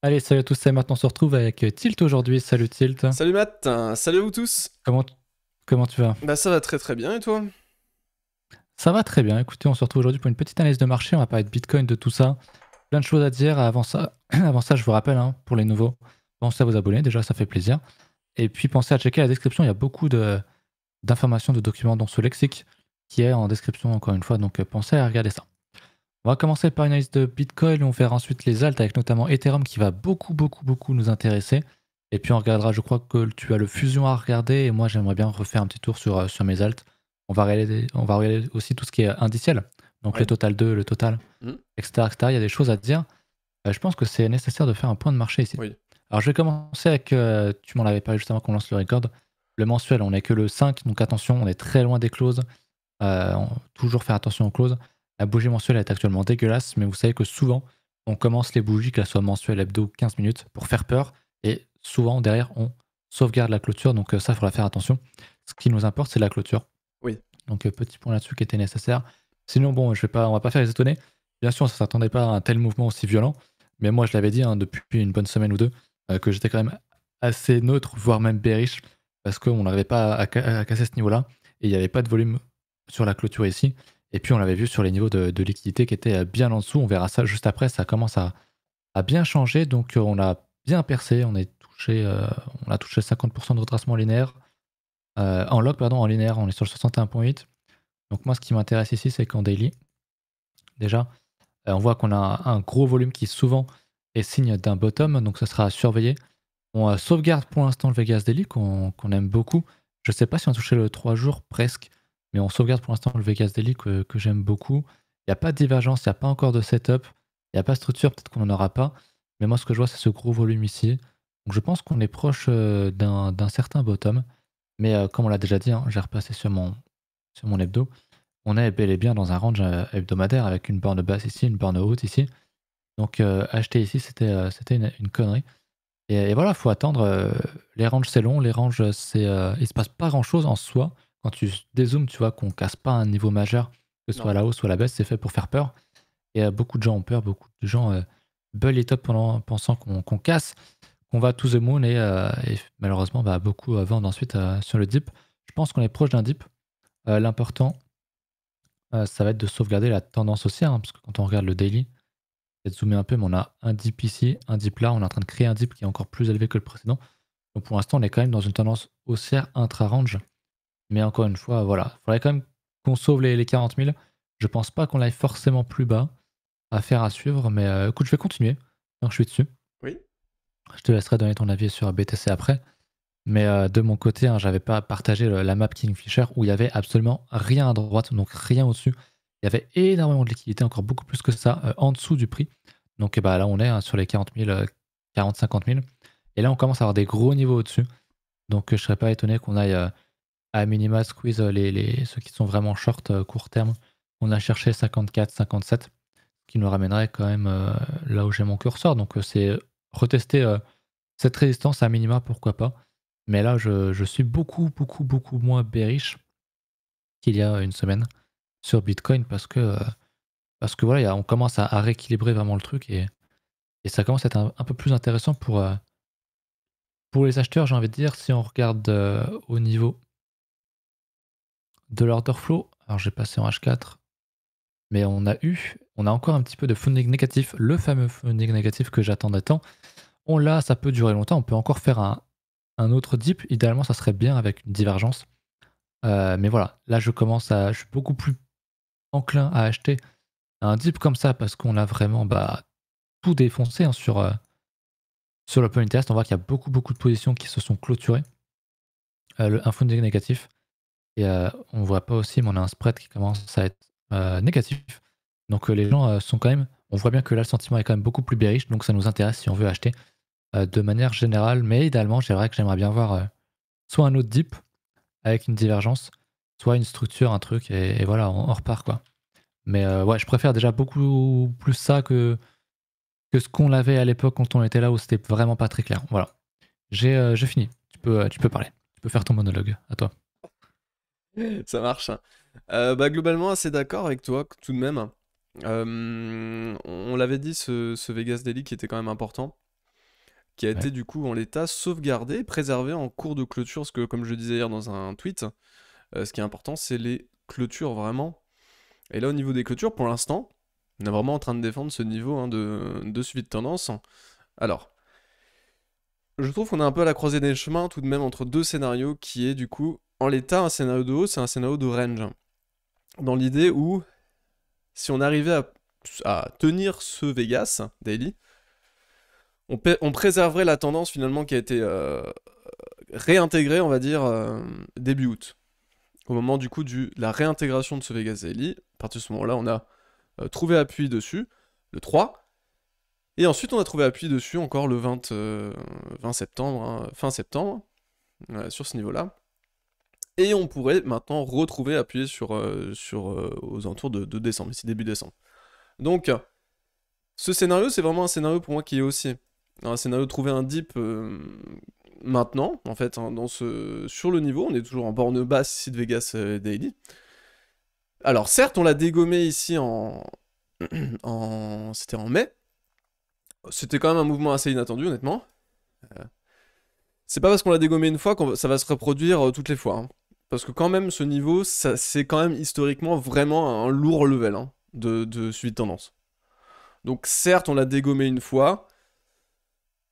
Allez, salut à tous, c'est Matt, on se retrouve avec Tilt aujourd'hui. Salut Tilt. Salut Matt, salut à vous tous. Comment, comment tu vas? Bah ça va très très bien et toi? Ça va très bien. Écoutez, on se retrouve aujourd'hui pour une petite analyse de marché. On va parler de Bitcoin, de tout ça. Plein de choses à dire. Avant ça, avant ça je vous rappelle, hein, pour les nouveaux, pensez à vous abonner. Déjà, ça fait plaisir. Et puis, pensez à checker la description. Il y a beaucoup d'informations, de documents dans ce lexique qui est en description, encore une fois. Donc, pensez à regarder ça. On va commencer par une analyse de Bitcoin. On verra ensuite les alts avec notamment Ethereum qui va beaucoup nous intéresser. Et puis on regardera, je crois que tu as le Fusion à regarder et moi j'aimerais bien refaire un petit tour sur mes alts. On va regarder aussi tout ce qui est indiciel, donc le Ouais. total 2, le total, Hmm. etc., etc. Il y a des choses à dire. Je pense que c'est nécessaire de faire un point de marché ici. Oui. Alors je vais commencer avec, tu m'en avais parlé juste avant qu'on lance le record, le mensuel. On n'est que le 5, donc attention, on est très loin des closes. Toujours faire attention aux closes. La bougie mensuelle est actuellement dégueulasse, mais vous savez que souvent, on commence les bougies, qu'elles soient mensuelles, hebdo, 15 minutes, pour faire peur. Et souvent, derrière, on sauvegarde la clôture. Donc ça, il faudra faire attention. Ce qui nous importe, c'est la clôture. Oui. Donc petit point là-dessus qui était nécessaire. Sinon, bon, on va pas faire les étonner. Bien sûr, on ne s'attendait pas à un tel mouvement aussi violent. Mais moi, je l'avais dit hein, depuis une bonne semaine ou deux, que j'étais quand même assez neutre, voire même bearish, parce qu'on n'arrivait pas à casser ce niveau-là. Et il n'y avait pas de volume sur la clôture ici. Et puis on l'avait vu sur les niveaux de liquidité qui étaient bien en dessous. On verra ça juste après. Ça commence à bien changer. Donc on a bien percé. On a touché 50% de retracement linéaire. En log, pardon, en linéaire, on est sur le 61,8. Donc moi, ce qui m'intéresse ici, c'est qu'en daily, déjà, on voit qu'on a un gros volume qui souvent est signe d'un bottom. Donc ça sera à surveiller. On sauvegarde pour l'instant le Vegas Daily qu'on aime beaucoup. Je ne sais pas si on a touché le 3 jours presque, mais on sauvegarde pour l'instant le Vegas Daily que j'aime beaucoup. Il n'y a pas de divergence, il n'y a pas encore de setup, il n'y a pas de structure, peut-être qu'on n'en aura pas. Mais moi, ce que je vois, c'est ce gros volume ici. Donc je pense qu'on est proche d'un certain bottom. Mais comme on l'a déjà dit, hein, j'ai repassé sur mon hebdo. On est bel et bien dans un range hebdomadaire avec une borne basse ici, une borne haute ici. Donc acheter ici, c'était une connerie. Et voilà, faut attendre. Les ranges, c'est long. Les ranges, il se passe pas grand-chose en soi. Quand tu dézoomes, tu vois qu'on casse pas un niveau majeur, que ce soit Non. à la hausse ou à la baisse, c'est fait pour faire peur. Et beaucoup de gens ont peur, beaucoup de gens bull les top pensant qu'on casse, qu'on va to the moon et malheureusement, bah, beaucoup vendent ensuite sur le dip. Je pense qu'on est proche d'un dip. L'important, ça va être de sauvegarder la tendance haussière, hein, parce que quand on regarde le daily, peut-être zoomer un peu, mais on a un dip ici, un dip là, on est en train de créer un dip qui est encore plus élevé que le précédent. Donc pour l'instant, on est quand même dans une tendance haussière intra-range. Mais encore une fois, voilà, il faudrait quand même qu'on sauve les 40 000. Je pense pas qu'on aille forcément plus bas. À suivre. Mais écoute, je vais continuer tant que je suis dessus. Oui. Je te laisserai donner ton avis sur BTC après. Mais de mon côté, hein, j'avais pas partagé la map Kingfisher où il y avait absolument rien à droite, donc rien au-dessus. Il y avait énormément de liquidité, encore beaucoup plus que ça, en dessous du prix. Donc bah, là, on est hein, sur les 40 000, 40, 50 000. Et là, on commence à avoir des gros niveaux au-dessus. Donc je serais pas étonné qu'on aille à minima squeeze ceux qui sont vraiment short court terme. On a cherché 54, 57, ce qui nous ramènerait quand même là où j'ai mon curseur. Donc c'est retester cette résistance à minima, pourquoi pas. Mais là, je suis beaucoup moins bearish qu'il y a une semaine sur Bitcoin parce que voilà, on commence à rééquilibrer vraiment le truc et ça commence à être un peu plus intéressant pour les acheteurs, j'ai envie de dire, si on regarde au niveau de l'order flow. Alors j'ai passé en H4, mais on a encore un petit peu de funding négatif, le fameux funding négatif que j'attendais tant. On l'a, ça peut durer longtemps, on peut encore faire un autre dip. Idéalement, ça serait bien avec une divergence. Mais voilà, là je suis beaucoup plus enclin à acheter un dip comme ça parce qu'on a vraiment bah, tout défoncé hein, sur l'open interest. On voit qu'il y a beaucoup de positions qui se sont clôturées. Un funding négatif. Et on voit pas aussi, mais on a un spread qui commence à être négatif. Donc les gens sont quand même. On voit bien que là, le sentiment est quand même beaucoup plus bearish, donc ça nous intéresse si on veut acheter de manière générale. Mais idéalement, c'est vrai que j'aimerais bien voir soit un autre dip avec une divergence, soit une structure, un truc, et voilà, on repart quoi. Mais ouais, je préfère déjà beaucoup plus ça que ce qu'on avait à l'époque quand on était là où c'était vraiment pas très clair. Voilà. J'ai fini. Tu peux parler. Tu peux faire ton monologue. À toi. Ça marche. Bah globalement assez d'accord avec toi tout de même. On l'avait dit ce Vegas Daily qui était quand même important. qui a été Ouais. du coup en l'état sauvegardé, préservé en cours de clôture, parce que comme je disais hier dans un tweet, ce qui est important c'est les clôtures vraiment. Et là au niveau des clôtures, pour l'instant, on est vraiment en train de défendre ce niveau hein, de suivi de tendance. Alors, je trouve qu'on est un peu à la croisée des chemins tout de même entre deux scénarios qui est du coup, en l'état, un scénario de haut, c'est un scénario de range. Dans l'idée où, si on arrivait à tenir ce Vegas daily, on préserverait la tendance finalement qui a été réintégrée, on va dire, début août. Au moment du coup de la réintégration de ce Vegas daily, à partir de ce moment-là, on a trouvé appui dessus, le 3, et ensuite on a trouvé appui dessus encore le 20 septembre, hein, fin septembre, sur ce niveau-là. Et on pourrait maintenant retrouver appuyé aux alentours de décembre, ici début décembre. Donc, ce scénario, c'est vraiment un scénario pour moi qui est haussier. Un scénario de trouver un dip maintenant, en fait, hein, sur le niveau. On est toujours en borne basse ici de Vegas Daily. Alors, certes, on l'a dégommé ici c'était en mai. C'était quand même un mouvement assez inattendu, honnêtement. C'est pas parce qu'on l'a dégommé une fois que ça va se reproduire toutes les fois. Hein. Parce que quand même, ce niveau, c'est quand même historiquement vraiment un lourd level hein, de suivi de tendance. Donc certes, on l'a dégommé une fois.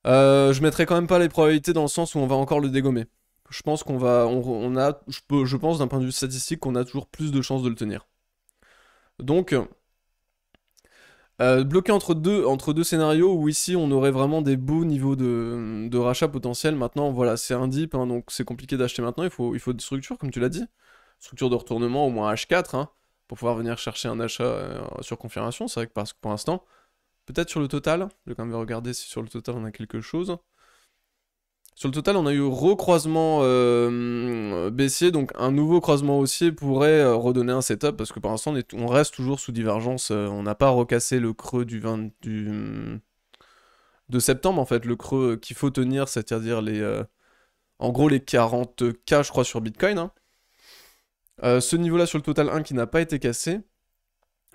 Je mettrai quand même pas les probabilités dans le sens où on va encore le dégommer. Je pense qu'on va, je pense d'un point de vue statistique qu'on a toujours plus de chances de le tenir. Donc, bloqué entre deux scénarios où ici on aurait vraiment des beaux niveaux de rachat potentiel. Maintenant, voilà, c'est un dip, hein, donc c'est compliqué d'acheter maintenant. Il faut des structures, comme tu l'as dit. Structure de retournement, au moins H4, hein, pour pouvoir venir chercher un achat sur confirmation. C'est vrai que parce que pour l'instant, peut-être sur le total, je vais quand même regarder si sur le total on a quelque chose. Sur le total, on a eu recroisement baissier, donc un nouveau croisement haussier pourrait redonner un setup, parce que pour l'instant, on reste toujours sous divergence. On n'a pas recassé le creux de septembre, en fait, le creux qu'il faut tenir, c'est-à-dire en gros les 40K, je crois, sur Bitcoin. Hein. Ce niveau-là sur le total 1 qui n'a pas été cassé.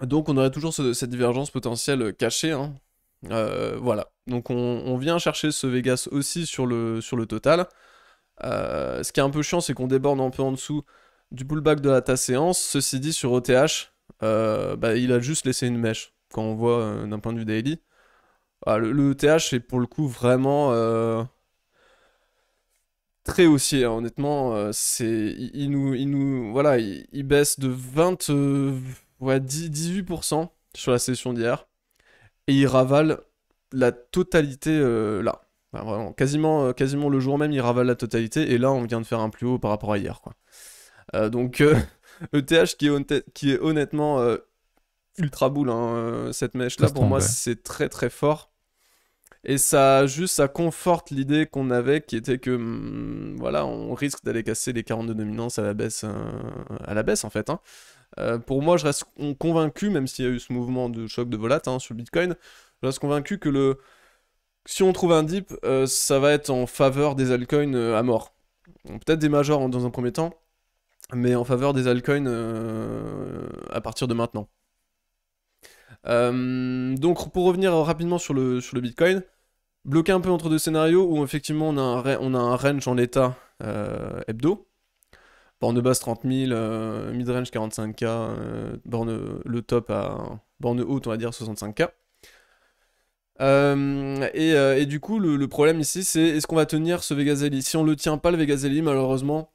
Donc on aurait toujours cette divergence potentielle cachée. Hein. Voilà. Donc on vient chercher ce Vegas aussi sur le total. Ce qui est un peu chiant, c'est qu'on déborde un peu en dessous du pullback de la ta séance. Ceci dit, sur OTH, il a juste laissé une mèche. Quand on voit d'un point de vue daily. Le ETH est pour le coup vraiment très haussier. Hein. Honnêtement, voilà, il baisse de 18% sur la session d'hier. Et il ravale la totalité là. Enfin, vraiment, quasiment le jour même, il ravale la totalité. Et là, on vient de faire un plus haut par rapport à hier. Quoi. Donc, ETH qui est honnêtement ultra boule. Hein, cette mèche-là, pour moi, c'est très très fort. Et ça conforte l'idée qu'on avait, qui était que voilà, on risque d'aller casser les 42 dominances à la baisse en fait. Hein. Pour moi, je reste convaincu, même s'il y a eu ce mouvement de choc de volat hein, sur le Bitcoin, je reste convaincu que si on trouve un dip, ça va être en faveur des altcoins à mort. Peut-être des majors dans un premier temps, mais en faveur des altcoins à partir de maintenant. Donc pour revenir rapidement sur le Bitcoin, bloqué un peu entre deux scénarios où effectivement on a un range en l'état hebdo. Borne basse 30 000, mid-range 45K, le top à borne haute on va dire 65K. Et du coup le problème ici c'est est-ce qu'on va tenir ce Vegas Daily. Si on le tient pas le Vegas Daily, malheureusement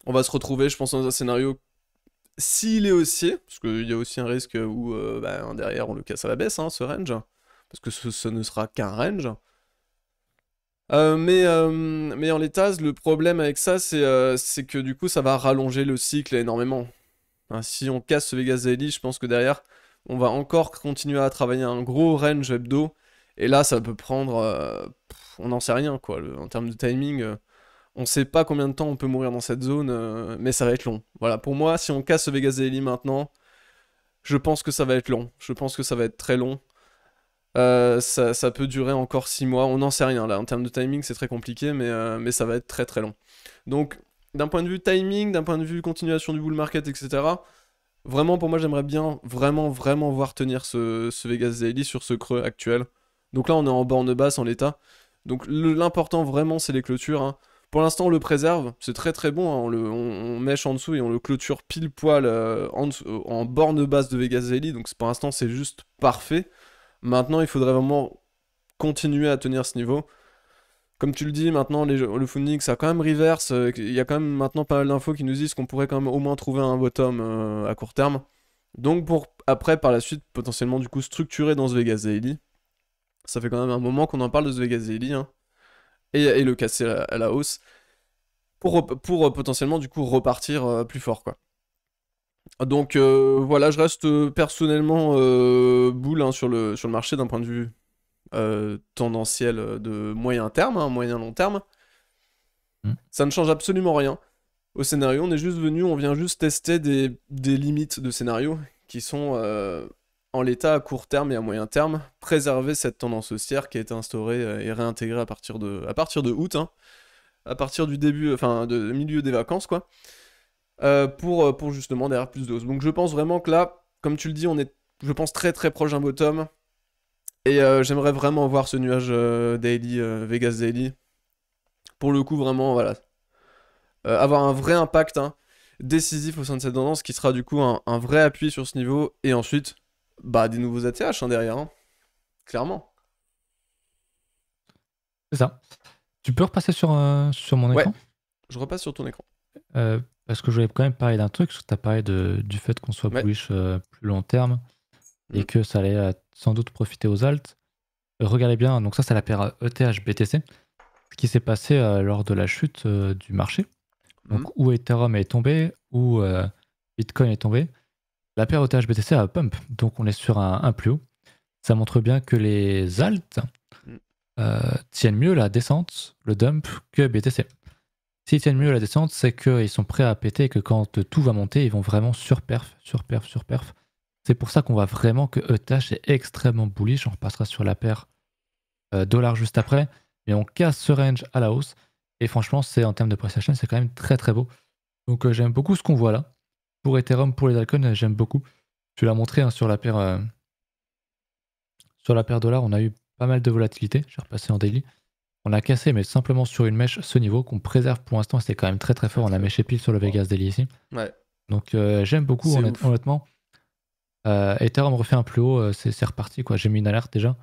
on va se retrouver je pense dans un scénario s'il est haussier, parce qu'il y a aussi un risque où derrière on le casse à la baisse hein, ce range, parce que ce ne sera qu'un range. Mais en l'état, le problème avec ça, c'est que du coup, ça va rallonger le cycle énormément. Hein, si on casse ce Vegas Daily, je pense que derrière, on va encore continuer à travailler un gros range hebdo. Et là, ça peut prendre... on n'en sait rien, quoi. En termes de timing, on sait pas combien de temps on peut mourir dans cette zone, mais ça va être long. Voilà, pour moi, si on casse ce Vegas Daily maintenant, je pense que ça va être long. Je pense que ça va être très long. Ça peut durer encore 6 mois, on n'en sait rien là, en termes de timing c'est très compliqué, mais ça va être très très long. Donc d'un point de vue timing, d'un point de vue continuation du bull market, etc., vraiment pour moi j'aimerais bien vraiment voir tenir ce Vegas Daily sur ce creux actuel. Donc là on est en borne basse en l'état, Donc l'important vraiment c'est les clôtures, hein. Pour l'instant on le préserve, c'est très très bon, hein. On mèche en dessous et on le clôture pile poil en borne basse de Vegas Daily, donc pour l'instant c'est juste parfait. Maintenant il faudrait vraiment continuer à tenir ce niveau. Comme tu le dis, maintenant le funding ça a quand même reverse, il y a quand même maintenant pas mal d'infos qui nous disent qu'on pourrait quand même au moins trouver un bottom à court terme. Donc pour après par la suite potentiellement du coup structurer dans ce Vegas Daily. Ça fait quand même un moment qu'on en parle de ce Vegas Daily, hein, et le casser à la hausse pour potentiellement du coup repartir plus fort quoi. Donc voilà, je reste personnellement bull, hein, sur le marché d'un point de vue tendanciel de moyen terme, hein, moyen long terme. Mm. Ça ne change absolument rien au scénario, on est juste venu, on vient juste tester des limites de scénario qui sont en l'état à court terme et à moyen terme, préserver cette tendance haussière qui a été instaurée et réintégrée à partir de août, hein, à partir du début, enfin de milieu des vacances quoi, pour justement derrière plus de hausse. Donc je pense vraiment que là, comme tu le dis, on est, je pense, très très proche d'un bottom, et j'aimerais vraiment voir ce nuage daily, Vegas Daily, pour le coup vraiment, voilà, avoir un vrai impact, hein, décisif au sein de cette tendance, qui sera du coup un vrai appui sur ce niveau, et ensuite, bah des nouveaux ATH, hein, derrière, hein, clairement. C'est ça. Tu peux repasser sur mon Ouais, écran? je repasse sur ton écran. Parce que je voulais quand même parler d'un truc, parce que tu as parlé du fait qu'on soit Ouais. bullish plus long terme et Mm. que ça allait sans doute profiter aux alts. Regardez bien, donc ça c'est la paire ETH BTC, ce qui s'est passé lors de la chute du marché. Donc Mm. où Ethereum est tombé, où Bitcoin est tombé, la paire ETH BTC a pump, donc on est sur un plus haut. Ça montre bien que les alts Mm. tiennent mieux la descente, le dump, que BTC. S'ils tiennent mieux la descente, c'est qu'ils sont prêts à péter et que quand tout va monter, ils vont vraiment surperf. C'est pour ça qu'on voit vraiment que ETH est extrêmement bullish. On repassera sur la paire dollar juste après, mais on casse ce range à la hausse. Et franchement, c'est en termes de price action, c'est quand même très très beau. Donc j'aime beaucoup ce qu'on voit là. Pour Ethereum, pour les altcoins, j'aime beaucoup. Tu l'as montré, hein, sur la paire dollar, on a eu pas mal de volatilité. Je vais repasser en daily. On a cassé, mais simplement sur une mèche, ce niveau qu'on préserve pour l'instant. C'était quand même très très fort. On a méché pile sur le Vegas Daily ici. Ouais, Donc j'aime beaucoup, c'est ouf. honnêtement. Ethereum refait un plus haut, c'est reparti, quoi. J'ai mis une alerte déjà.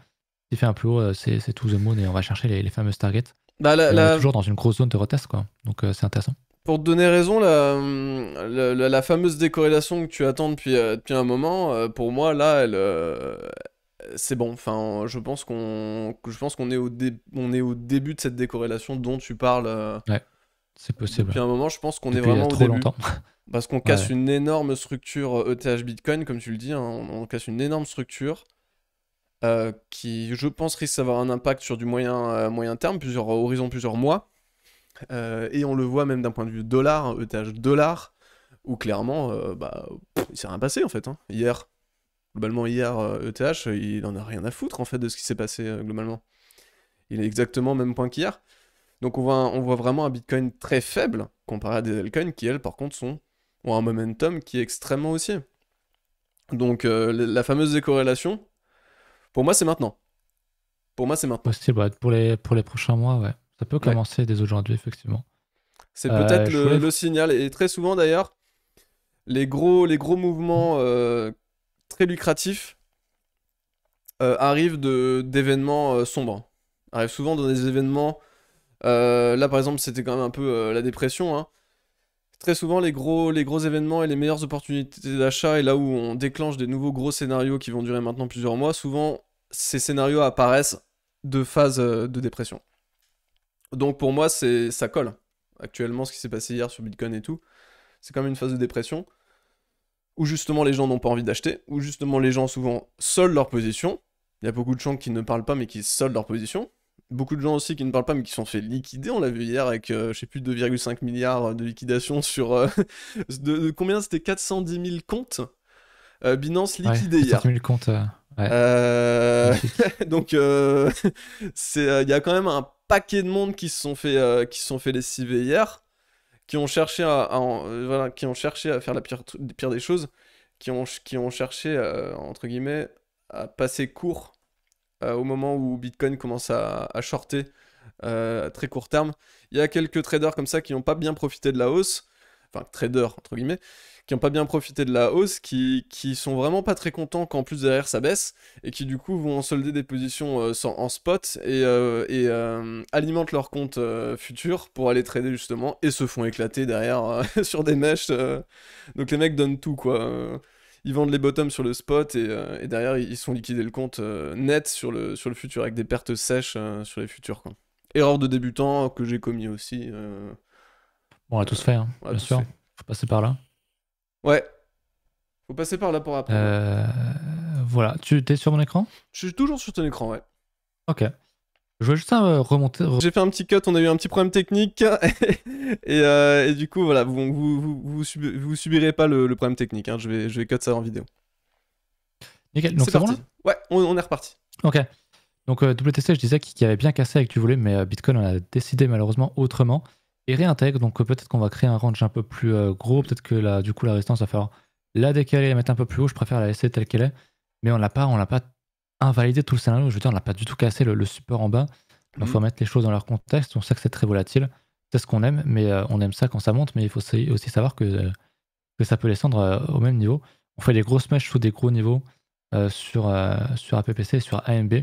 S'il fait un plus haut, c'est to the moon et on va chercher les fameuses targets. Bah, Et on est toujours dans une grosse zone de retest, quoi. Donc c'est intéressant. pour te donner raison, la fameuse décorrélation que tu attends depuis un moment, pour moi, là, c'est bon. Enfin, je pense qu'on est au début de cette décorrélation dont tu parles Ouais, c'est possible. depuis un moment. Je pense qu'on est Depuis vraiment au trop début. longtemps. Parce qu'on Ouais, casse une énorme structure ETH Bitcoin, comme tu le dis, hein, on casse une énorme structure qui, je pense, risque d'avoir un impact sur du moyen terme, plusieurs horizons, plusieurs mois. Et on le voit même d'un point de vue dollar, hein, ETH dollar, où clairement, bah, il s'est rien passé en fait, hein. Globalement hier, ETH, il en a rien à foutre en fait de ce qui s'est passé globalement. Il est exactement au même point qu'hier. Donc on voit vraiment un Bitcoin très faible comparé à des altcoins qui, elles, par contre, ont un momentum qui est extrêmement haussier. Donc la fameuse décorrélation, pour moi, c'est maintenant. Pour moi, c'est maintenant. possible. Ouais, pour les prochains mois, ouais. Ça peut Ouais. commencer dès aujourd'hui, effectivement. C'est peut-être Je le, voulais. le signal. Et très souvent, d'ailleurs, les gros mouvements très lucratifs arrivent d'événements sombres. Arrivent souvent dans des événements. Là, par exemple, c'était quand même un peu la dépression, hein. Très souvent, les gros événements et les meilleures opportunités d'achat, et là où on déclenche des nouveaux gros scénarios qui vont durer maintenant plusieurs mois, souvent, ces scénarios apparaissent de phases de dépression. Donc pour moi, ça colle. Actuellement, ce qui s'est passé hier sur Bitcoin et tout, c'est quand même une phase de dépression où justement les gens n'ont pas envie d'acheter, où justement les gens souvent soldent leur position. Il y a beaucoup de gens qui ne parlent pas mais qui soldent leur position. Beaucoup de gens aussi qui ne parlent pas mais qui se sont fait liquider, on l'a vu hier avec, je sais plus, 2,5 milliards de liquidation sur... de combien c'était 410 000 comptes Binance Ouais, liquidés 400 hier. 000 comptes. Ouais, Euh, magnifique. Donc, il y a quand même un paquet de monde qui se sont fait lessiver hier, qui ont cherché voilà, qui ont cherché à faire la pire des choses, qui ont cherché, entre guillemets, à passer court au moment où Bitcoin commence à shorter à très court terme. Il y a quelques traders comme ça qui n'ont pas bien profité de la hausse, enfin traders entre guillemets, qui n'ont pas bien profité de la hausse, qui sont vraiment pas très contents quand plus derrière ça baisse, et qui du coup vont solder des positions en spot et alimentent leur compte futur pour aller trader justement, et se font éclater derrière sur des mèches. Donc les mecs donnent tout quoi. Ils vendent les bottoms sur le spot et derrière ils se font liquider le compte net sur le futur avec des pertes sèches sur les futurs quoi. Erreur de débutant que j'ai commis aussi. Bon, on l'a tous fait, hein, On l'a bien tous sûr. fait. Faut passer par là. Ouais, faut passer par là pour apprendre. Euh, Voilà, tu t'es sur mon écran? Je suis toujours sur ton écran, ouais. Ok. Je voulais juste remonter. J'ai fait un petit cut, on a eu un petit problème technique. Et du coup, voilà, vous subirez pas le problème technique. Hein, je vais cut ça en vidéo. Nickel, donc C'est c'est bon là? parti. Ouais, on est reparti. Ok. Donc WTC, je disais qu'il avait bien cassé avec tu voulais, mais Bitcoin on a décidé malheureusement autrement et réintègre. Donc peut-être qu'on va créer un range un peu plus gros. Peut-être que là, du coup, la résistance va falloir la décaler, la mettre un peu plus haut. Je préfère la laisser telle qu'elle est. Mais on l'a pas invalidé tout le scénario. Je veux dire, on l'a pas du tout cassé le support en bas. Il faut mettre les choses dans leur contexte. On sait que c'est très volatile. C'est ce qu'on aime, mais on aime ça quand ça monte. Mais il faut aussi savoir que ça peut descendre au même niveau. On fait des grosses mèches sous des gros niveaux sur APPC et sur AMB.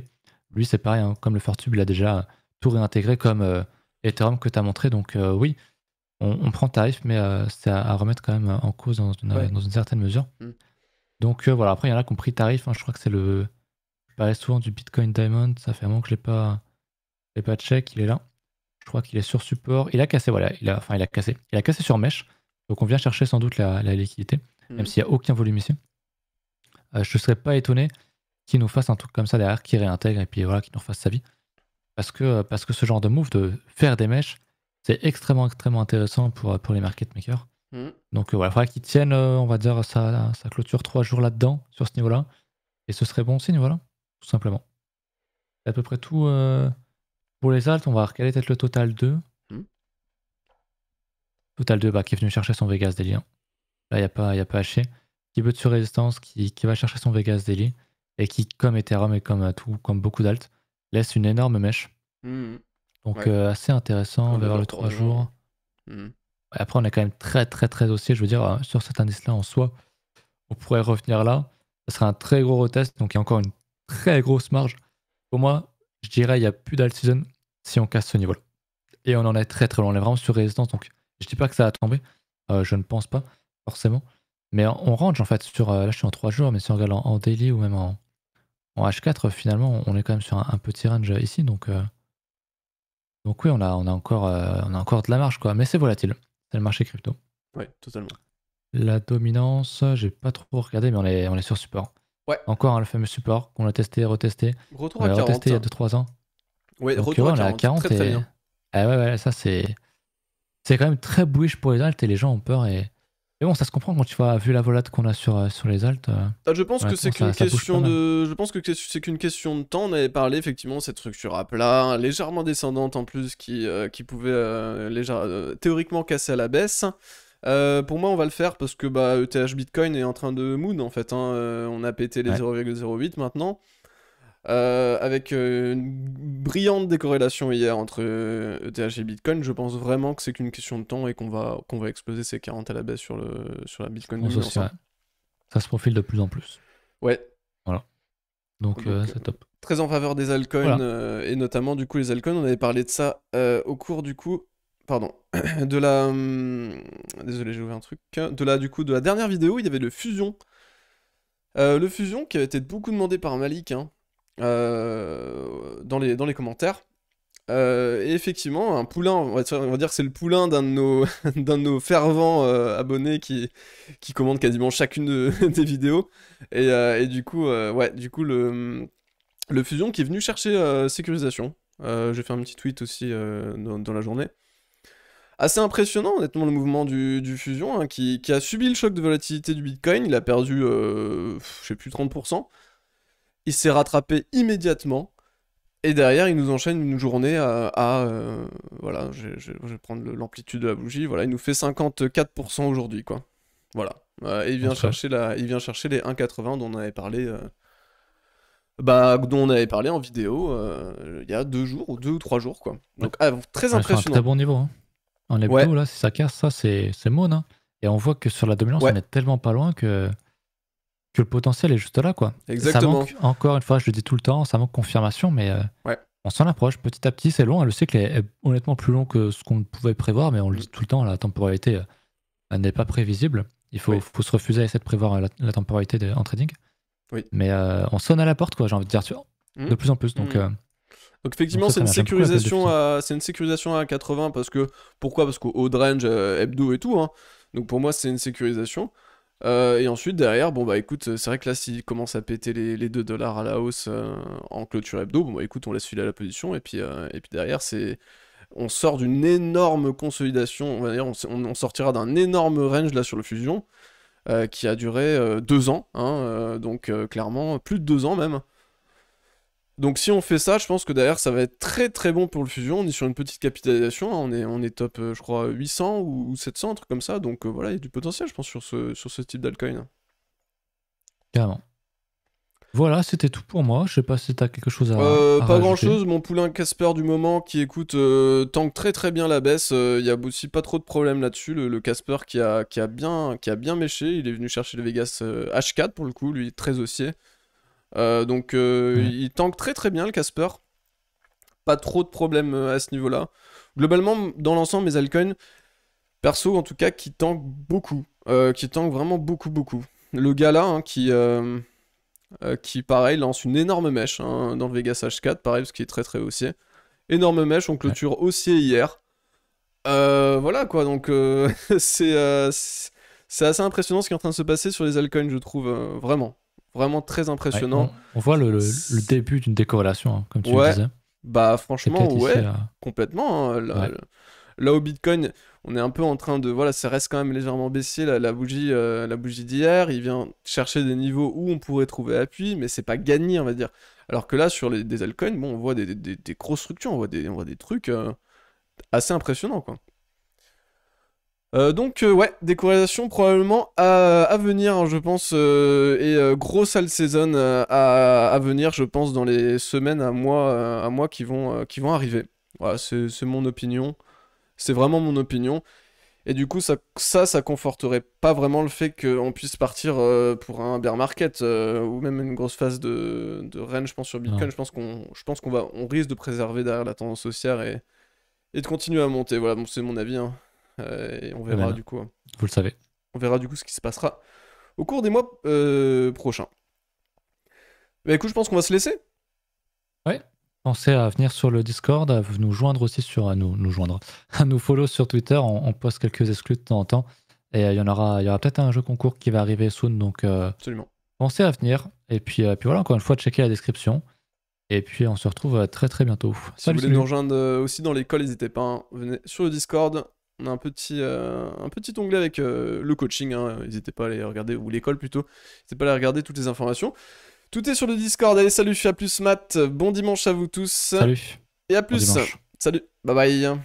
Lui, c'est pareil, hein, comme le Fortube, il a déjà tout réintégré comme Ethereum que tu as montré. Donc oui, on prend tarif, mais c'est à remettre quand même en cause dans une certaine mesure. Donc voilà, après, il y en a qui ont pris tarif. Hein, je crois que c'est le... Je parlais souvent du Bitcoin Diamond. Ça fait un moment que je l'ai pas check. Il est là. Je crois qu'il est sur support. Il a cassé, voilà. Il a cassé. Il a cassé sur Mesh. Donc on vient chercher sans doute la liquidité, même s'il n'y a aucun volume ici. Je ne serais pas étonné qu'il nous fasse un truc comme ça derrière, qui réintègre et puis voilà, qu'il nous refasse sa vie. Parce que ce genre de move, de faire des mèches, c'est extrêmement, extrêmement intéressant pour les market makers. Donc voilà, il faudra qu'ils tiennent, on va dire, sa clôture 3 jours là-dedans, sur ce niveau-là. Et ce serait bon signe, voilà, tout simplement. C'est à peu près tout pour les alts. On va recaler peut-être le total 2. Total 2, bah, qui est venu chercher son Vegas Daily. Hein. Là, il n'y a pas haché. Qui veut de sur résistance, qui va chercher son Vegas Daily. Et qui, comme Ethereum et comme beaucoup d'alts, laisse une énorme mèche. Donc assez intéressant, on va voir le 3 jours. Après, on est quand même très très très haussier. Je veux dire, sur cet indice-là en soi, on pourrait revenir là. Ça serait un très gros retest. Donc il y a encore une très grosse marge. Pour moi, je dirais il n'y a plus d'alt season si on casse ce niveau-là. Et on en est très très loin. On est vraiment sur résistance. Donc je dis pas que ça va tomber. Je ne pense pas forcément. Mais on range en fait sur. Là, je suis en 3 jours, mais si on regarde en daily ou même en H4, finalement, on est quand même sur un petit range ici. Donc oui, on a encore de la marge, quoi. Mais c'est volatile. C'est le marché crypto. Ouais, totalement. La dominance, j'ai pas trop regardé, mais on est sur support. Ouais. Encore le fameux support qu'on a testé, retesté. Retour On à l'a 40. retesté il y a 2-3 ans. Ouais, Donc, retour on à est 40. Très, très et... bien. Ah ouais, ça c'est quand même très bullish pour les alts et les gens ont peur. Mais bon, ça se comprend quand tu vois, vu la volate qu'on a sur les alts. Je pense que c'est qu'une question de. Je pense que c'est qu'une question de temps. On avait parlé effectivement cette structure à plat, légèrement descendante en plus, qui pouvait théoriquement casser à la baisse. Pour moi, on va le faire parce que ETH Bitcoin est en train de moon en fait. Hein. On a pété les 0,08 maintenant. Avec une brillante décorrélation hier entre ETH et Bitcoin, je pense vraiment que c'est qu'une question de temps et qu'on va exploser ces 40 à la baisse sur la Bitcoin dominance. Ça se profile de plus en plus. Ouais. Voilà. Donc c'est top. Très en faveur des altcoins et notamment du coup les altcoins. On avait parlé de ça au cours du coup. Pardon. De la. Désolé, j'ai ouvert un truc. De la dernière vidéo, il y avait le Fusion. Le Fusion qui a été beaucoup demandé par Malik. Hein. Dans les commentaires. Et effectivement, un poulain, on va dire que c'est le poulain d'un de nos fervents abonnés qui commande quasiment chacune des vidéos. Et du coup, le Fusion qui est venu chercher sécurisation. J'ai fait un petit tweet aussi dans la journée. Assez impressionnant, honnêtement, le mouvement du Fusion, hein, qui a subi le choc de volatilité du Bitcoin. Il a perdu, je sais plus, 30%. Il s'est rattrapé immédiatement. Et derrière, il nous enchaîne une journée voilà, je vais prendre l'amplitude de la bougie. Voilà, il nous fait 54% aujourd'hui, quoi. Voilà. Et il vient chercher les 1,80 dont on avait parlé Bah, dont on avait parlé en vidéo il y a 2 jours ou 2 ou 3 jours, quoi. Ouais. Donc, très On est sur un très impressionnant. bon niveau. Hein. En Ouais, hebdo, là, si ça casse, ça, c'est Maune. Hein. Et on voit que sur la dominance, on ouais, est tellement pas loin que le potentiel est juste là, quoi. Ça exactement. manque, encore une fois, je le dis tout le temps, ça manque confirmation, mais Ouais. on s'en approche petit à petit. C'est long, hein. Le cycle est honnêtement plus long que ce qu'on pouvait prévoir, mais on le Mm. dit tout le temps, la temporalité elle n'est pas prévisible. Il faut, Oui, faut se refuser à essayer de prévoir la temporalité en trading. oui. Mais on sonne à la porte, quoi, j'ai envie de dire, Mm. de plus en plus. Donc, Mm. Donc donc effectivement, ça, c'est très une bien. J'aime beaucoup l'appel de sécurisation fusion. c'est une sécurisation à 80 parce que pourquoi? Parce qu'au haut de range hebdo et tout, hein. Donc pour moi, c'est une sécurisation. Et ensuite derrière, bon bah écoute, c'est vrai que là s'il commence à péter les 2 dollars à la hausse en clôture hebdo, bon bah écoute, on laisse filer à la position et puis derrière on sort d'une énorme consolidation, on va dire on sortira d'un énorme range là sur le fusion qui a duré 2 ans, hein, donc clairement plus de 2 ans même. Donc si on fait ça, je pense que derrière ça va être très très bon pour le fusion. On est sur une petite capitalisation, hein, on est top, je crois 800 ou 700, un truc comme ça. Donc voilà, il y a du potentiel, je pense, sur ce type d'altcoin. Carrément. Voilà, c'était tout pour moi. Je sais pas si tu as quelque chose à Pas grand rajouter. chose, mon poulain Casper du moment qui écoute tank très très bien la baisse, il y a aussi pas trop de problèmes là-dessus, le Casper qui a bien méché, il est venu chercher le Vegas H4 pour le coup, lui très haussier. Donc Ouais. il tank très très bien le Casper, pas trop de problèmes à ce niveau-là. Globalement, dans l'ensemble, mes altcoins, perso en tout cas, qui tank beaucoup, qui tank vraiment beaucoup beaucoup. Le gars là, hein, qui pareil lance une énorme mèche hein, dans le Vegas H4, pareil parce qu'il est très très haussier. Énorme mèche, on Ouais. clôture haussier hier. Voilà quoi, donc c'est assez impressionnant ce qui est en train de se passer sur les altcoins, je trouve, vraiment. Vraiment très Ouais. impressionnant. On voit le C'est- début d'une décorrélation, hein, comme tu le Ouais, disais. bah C'est franchement, peut-être ici. ouais, complètement, hein. Ouais. Là, au Bitcoin, on est un peu en train de... Voilà, ça reste quand même légèrement baissier, la bougie d'hier. Il vient chercher des niveaux où on pourrait trouver appui, mais c'est pas gagné, on va dire. Alors que là, sur des altcoins, bon, on voit des grosses structures, on voit des trucs assez impressionnants, quoi. Donc, ouais, décoration probablement à venir, hein, je pense, et grosse sale saison à venir, je pense, dans les semaines à mois qui vont arriver. Voilà, c'est mon opinion. C'est vraiment mon opinion. Et du coup, ça conforterait pas vraiment le fait qu'on puisse partir pour un bear market ou même une grosse phase de range, je pense, sur Bitcoin. Non. Je pense qu'on risque de préserver derrière la tendance haussière et de continuer à monter. Voilà, bon, c'est mon avis, hein. Et on Le verra même. du coup. Vous le savez. On verra du coup ce qui se passera au cours des mois prochains. Bah écoute, je pense qu'on va se laisser. Ouais. Pensez à venir sur le Discord, à nous joindre aussi à nous joindre, à nous follow sur Twitter. On poste quelques exclus de temps en temps. Et il y aura peut-être un jeu concours qui va arriver soon. Donc Absolument. pensez à venir. Et puis voilà, encore une fois, checkez la description. Et puis on se retrouve très très bientôt. Si vous Salut, voulez nous salut. rejoindre aussi dans l'école, n'hésitez pas, hein. Venez sur le Discord. On a un petit onglet avec le coaching, hein. N'hésitez pas à aller regarder, ou l'école plutôt. N'hésitez pas à aller regarder toutes les informations. Tout est sur le Discord. Allez, salut, à plus, Matt. Bon dimanche à vous tous. Salut. Et à Bon plus. dimanche. Salut. Bye bye.